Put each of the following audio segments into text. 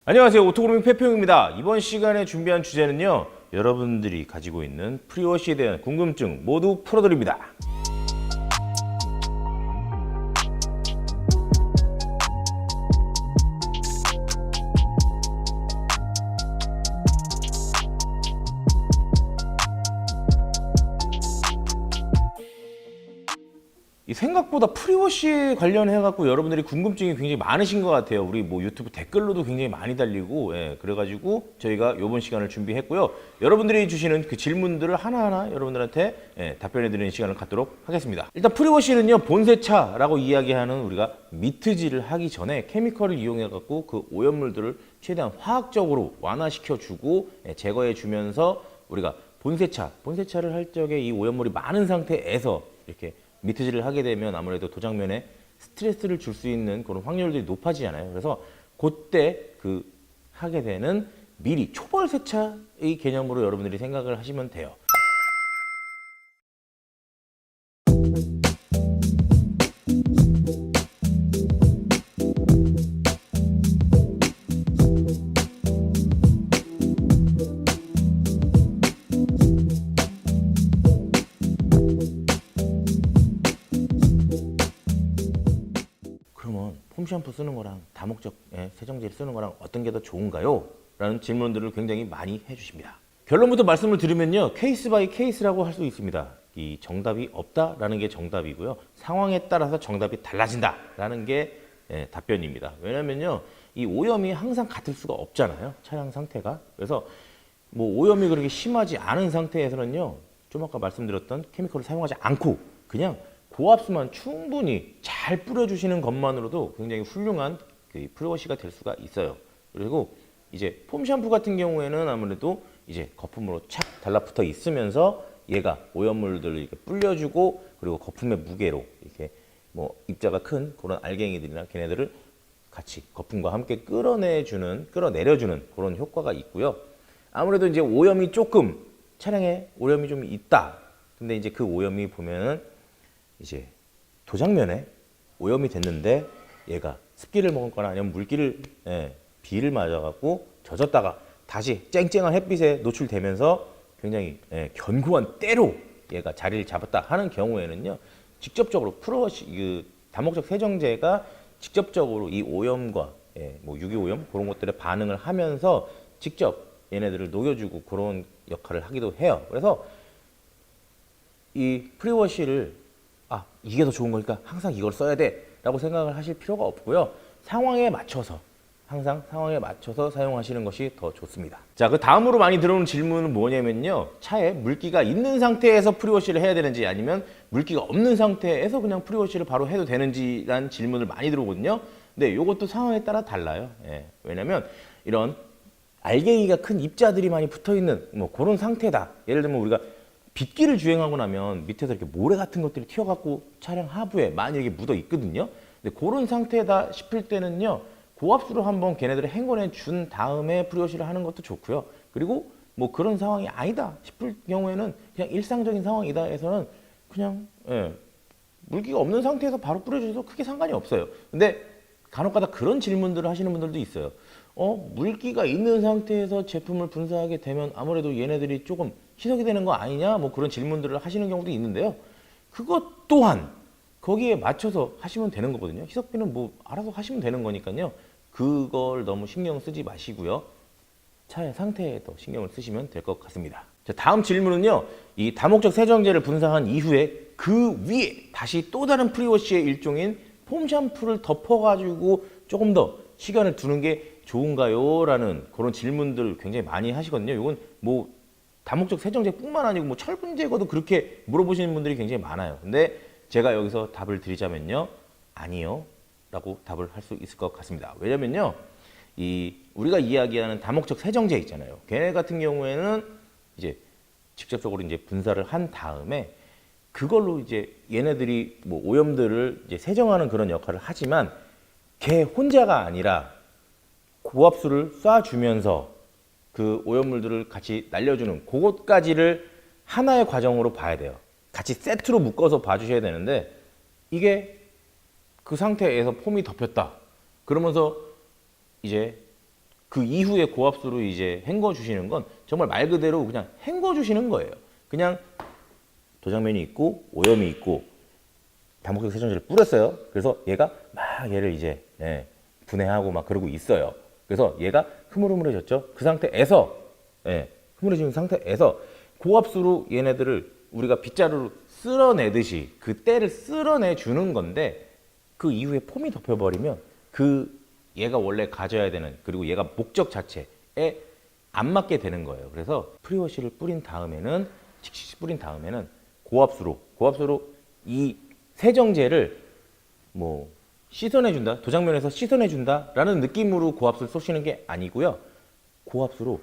안녕하세요. 오토그루밍 페평입니다. 이번 시간에 준비한 주제는요, 여러분들이 가지고 있는 프리워시에 대한 궁금증 모두 풀어드립니다. 이 생각보다 프리워시에 관련해 갖고 여러분들이 궁금증이 굉장히 많으신 것 같아요. 우리 뭐 유튜브 댓글로도 굉장히 많이 달리고, 그래가지고 저희가 이번 시간을 준비했고요. 여러분들이 주시는 그 질문들을 하나하나 여러분들한테 답변해 드리는 시간을 갖도록 하겠습니다. 일단 프리워시는요, 본세차라고 이야기하는 우리가 미트질을 하기 전에 케미컬을 이용해 갖고 그 오염물들을 최대한 화학적으로 완화시켜 주고 제거해 주면서 우리가 본세차를 할 적에 이 오염물이 많은 상태에서 이렇게 미트질을 하게 되면 아무래도 도장면에 스트레스를 줄 수 있는 그런 확률들이 높아지잖아요. 그래서 그때 하게 되는 미리 초벌 세차의 개념으로 여러분들이 생각을 하시면 돼요. 그러면 폼 샴푸 쓰는 거랑 다목적 세정제를 쓰는 거랑 어떤 게 더 좋은가요? 라는 질문들을 굉장히 많이 해주십니다. 결론부터 말씀을 드리면요, 케이스 바이 케이스라고 할 수 있습니다. 이 정답이 없다라는 게 정답이고요, 상황에 따라서 정답이 달라진다라는 게 답변입니다. 왜냐면요, 이 오염이 항상 같을 수가 없잖아요, 차량 상태가. 그래서 뭐 오염이 그렇게 심하지 않은 상태에서는요, 좀 아까 말씀드렸던 케미컬을 사용하지 않고 그냥 고압수만 충분히 잘 뿌려주시는 것만으로도 굉장히 훌륭한 프리워시가 될 수가 있어요. 그리고 이제 폼 샴푸 같은 경우에는 아무래도 이제 거품으로 착 달라붙어 있으면서 얘가 오염물들을 이렇게 불려주고, 그리고 거품의 무게로 이렇게 뭐 입자가 큰 그런 알갱이들이나 걔네들을 같이 거품과 함께 끌어내려주는 그런 효과가 있고요. 아무래도 이제 오염이 조금, 차량에 오염이 좀 있다. 근데 이제 그 오염이 보면은 이제 도장면에 오염이 됐는데 얘가 습기를 먹었거나 아니면 물기를 비를 맞아갖고 젖었다가 다시 쨍쨍한 햇빛에 노출되면서 굉장히 견고한 때로 얘가 자리를 잡았다 하는 경우에는요, 직접적으로 다목적 세정제가 직접적으로 이 오염과 뭐 유기오염 그런 것들에 반응을 하면서 직접 얘네들을 녹여주고 그런 역할을 하기도 해요. 그래서 이 프리워시를 이게 더 좋은 거니까 항상 이걸 써야 돼 라고 생각을 하실 필요가 없고요. 항상 상황에 맞춰서 사용하시는 것이 더 좋습니다. 자, 그 다음으로 많이 들어오는 질문은 뭐냐면요, 차에 물기가 있는 상태에서 프리워시를 해야 되는지 아니면 물기가 없는 상태에서 그냥 프리워시를 바로 해도 되는지라는 질문을 많이 들어오거든요. 근데 이것도 상황에 따라 달라요. 왜냐면 이런 알갱이가 큰 입자들이 많이 붙어있는 뭐 그런 상태다. 예를 들면 우리가 빗길을 주행하고 나면 밑에서 이렇게 모래 같은 것들이 튀어갖고 차량 하부에 많이 이렇게 묻어 있거든요. 근데 그런 상태다 싶을 때는요, 고압수로 한번 걔네들을 헹궈내 준 다음에 프리워시를 하는 것도 좋고요. 그리고 뭐 그런 상황이 아니다 싶을 경우에는 그냥 일상적인 상황이다 해서는 그냥 물기가 없는 상태에서 바로 뿌려줘도 크게 상관이 없어요. 근데 간혹가다 그런 질문들을 하시는 분들도 있어요. 물기가 있는 상태에서 제품을 분사하게 되면 아무래도 얘네들이 조금 희석이 되는 거 아니냐, 뭐 그런 질문들을 하시는 경우도 있는데요. 그것 또한 거기에 맞춰서 하시면 되는 거거든요. 희석비는 뭐 알아서 하시면 되는 거니까요. 그걸 너무 신경 쓰지 마시고요, 차의 상태에 더 신경을 쓰시면 될 것 같습니다. 자, 다음 질문은요, 이 다목적 세정제를 분사한 이후에 그 위에 다시 또 다른 프리워시의 일종인 폼 샴푸를 덮어가지고 조금 더 시간을 두는 게 좋은가요? 라는 그런 질문들 굉장히 많이 하시거든요. 이건 뭐 다목적 세정제뿐만 아니고 뭐 철분 제거도 그렇게 물어보시는 분들이 굉장히 많아요. 근데 제가 여기서 답을 드리자면요, 아니요 라고 답을 할 수 있을 것 같습니다. 왜냐면요, 우리가 이야기하는 다목적 세정제 있잖아요. 걔네 같은 경우에는 이제 직접적으로 이제 분사를 한 다음에 그걸로 이제 얘네들이 뭐 오염들을 이제 세정하는 그런 역할을 하지만 걔 혼자가 아니라 고압수를 쏴주면서 그 오염물들을 같이 날려주는 그것까지를 하나의 과정으로 봐야 돼요. 같이 세트로 묶어서 봐주셔야 되는데, 이게 그 상태에서 폼이 덮였다 그러면서 이제 그 이후에 고압수로 이제 헹궈 주시는 건 정말 말 그대로 그냥 헹궈 주시는 거예요. 그냥 도장면이 있고 오염이 있고 다목적 세정제를 뿌렸어요. 그래서 얘가 막 얘를 이제 분해하고 막 그러고 있어요. 그래서 얘가 흐물흐물해졌죠. 그 상태에서 흐물해진 상태에서 고압수로 얘네들을 우리가 빗자루로 쓸어내듯이 그 때를 쓸어내 주는 건데 그 이후에 폼이 덮여버리면 그 얘가 원래 가져야 되는 그리고 얘가 목적 자체에 안 맞게 되는 거예요. 그래서 프리워시를 뿌린 다음에는 고압수로 이 세정제를 뭐 씻어내준다, 도장면에서 씻어내준다라는 느낌으로 고압수를 쏘시는 게 아니고요. 고압수로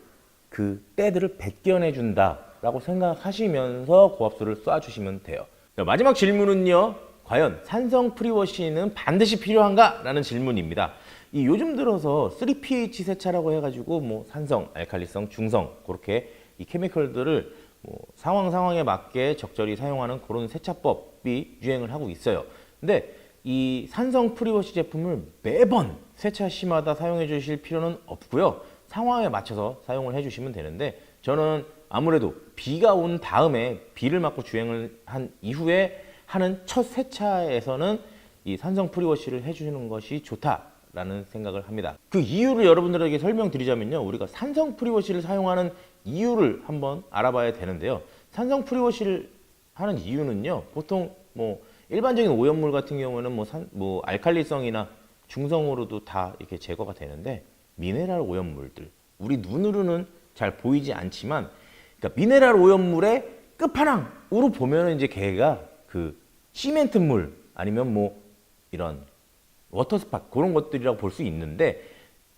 그 때들을 벗겨내준다라고 생각하시면서 고압수를 쏴주시면 돼요. 마지막 질문은요. 과연 산성 프리워시는 반드시 필요한가? 라는 질문입니다. 이 요즘 들어서 3pH 세차라고 해가지고 뭐 산성, 알칼리성, 중성 그렇게 이 케미컬들을 뭐 상황에 맞게 적절히 사용하는 그런 세차법이 유행을 하고 있어요. 근데 이 산성 프리워시 제품을 매번 세차 시마다 사용해 주실 필요는 없고요. 상황에 맞춰서 사용을 해주시면 되는데 저는 아무래도 비가 온 다음에 비를 맞고 주행을 한 이후에 하는 첫 세차에서는 이 산성 프리워시를 해주는 것이 좋다라는 생각을 합니다. 그 이유를 여러분들에게 설명드리자면요. 우리가 산성 프리워시를 사용하는 이유를 한번 알아봐야 되는데요. 산성 프리워시를 하는 이유는요. 보통 뭐 일반적인 오염물 같은 경우는 뭐 알칼리성이나 중성으로도 다 이렇게 제거가 되는데 미네랄 오염물들 우리 눈으로는 잘 보이지 않지만 그러니까 미네랄 오염물의 끝판왕으로 보면은 이제 걔가 그 시멘트물 아니면 뭐 이런 워터스팟 그런 것들이라고 볼 수 있는데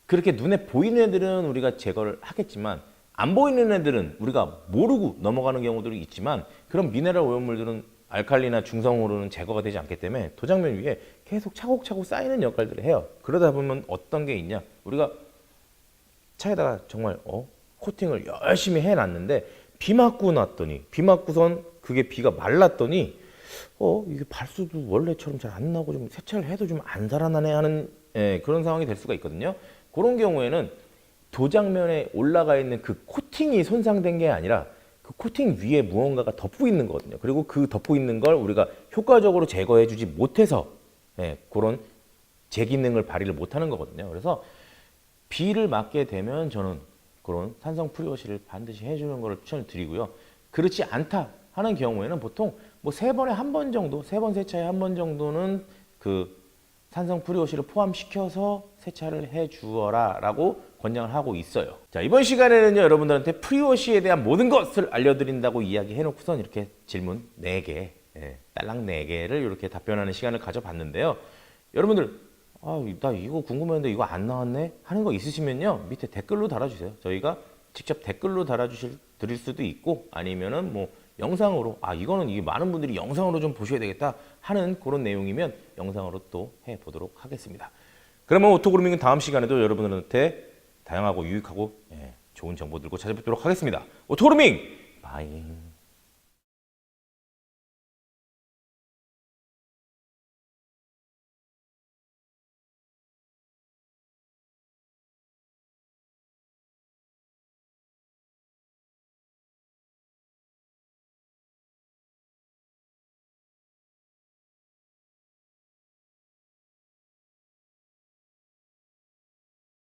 그렇게 눈에 보이는 애들은 우리가 제거를 하겠지만 안 보이는 애들은 우리가 모르고 넘어가는 경우들이 있지만 그런 미네랄 오염물들은 알칼리나 중성으로는 제거가 되지 않기 때문에 도장면 위에 계속 차곡차곡 쌓이는 역할들을 해요. 그러다 보면 어떤 게 있냐 우리가 차에다가 정말 코팅을 열심히 해놨는데 비 맞고 났더니 비 맞고선 그게 비가 말랐더니 이게 발수도 원래처럼 잘 안 나고 좀 세차를 해도 좀 안 살아나네 하는 그런 상황이 될 수가 있거든요. 그런 경우에는 도장면에 올라가 있는 그 코팅이 손상된 게 아니라 그 코팅 위에 무언가가 덮고 있는 거거든요. 그리고 그 덮고 있는 걸 우리가 효과적으로 제거해 주지 못해서 그런 제기능을 발휘를 못하는 거거든요. 그래서 비를 맞게 되면 저는 그런 산성 프리워시를 반드시 해주는 것을 추천을 드리고요. 그렇지 않다 하는 경우에는 보통 뭐 3번에 한 번 정도, 3번 세차에 한 번 정도는 그 산성 프리워시를 포함시켜서 세차를 해 주어라 라고 권장을 하고 있어요. 자, 이번 시간에는요, 여러분들한테 프리워시에 대한 모든 것을 알려드린다고 이야기해 놓고선 이렇게 질문 4개, 딸랑 4개를 이렇게 답변하는 시간을 가져봤는데요. 여러분들, 나 이거 궁금했는데 이거 안 나왔네? 하는 거 있으시면요, 밑에 댓글로 달아주세요. 저희가 직접 댓글로 드릴 수도 있고, 아니면은 뭐, 영상으로 이거는 이게 많은 분들이 영상으로 좀 보셔야 되겠다 하는 그런 내용이면 영상으로 또 해보도록 하겠습니다. 그러면 오토그루밍은 다음 시간에도 여러분들한테 다양하고 유익하고 좋은 정보 들고 찾아뵙도록 하겠습니다. 오토그루밍 바이.